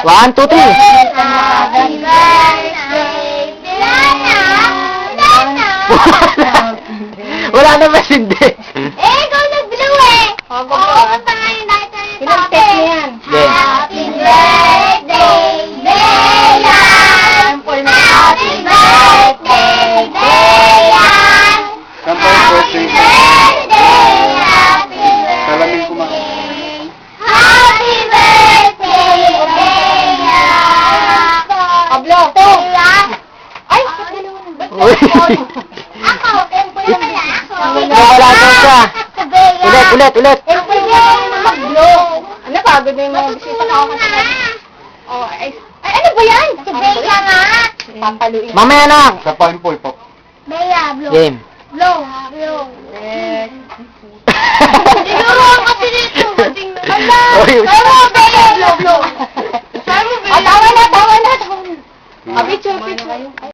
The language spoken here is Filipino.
1, 2, 3. Happy birthday, Wala na ba hindi? ikaw nag-blue eh. Oo, pa nga yung nakita niyo sa Ilang test mo yan? Happy birthday, Bea! Happy birthday, Bea! Happy birthday, happy Salamin ko, ma. birthday. Happy birthday, Bea! Pablo. Bea! Ay, Uy. Ako, tempo lang pala ako. Wala daw siya. Sa Bea. Ulit. Tempo lang mag-blow. Ano, pagod na yung mga bisita na ako kasi. Oh, ay, ano ba yan? Si Bea nga. Papaluin. Mamaya na. Sa pampol, pop. Bea, blow. Game. Blow. Blow. Eh, Tinuruan kasi dito. Hala. Uy. Pero Bea, blow, blow. Ah, tawa na. Ah, picture.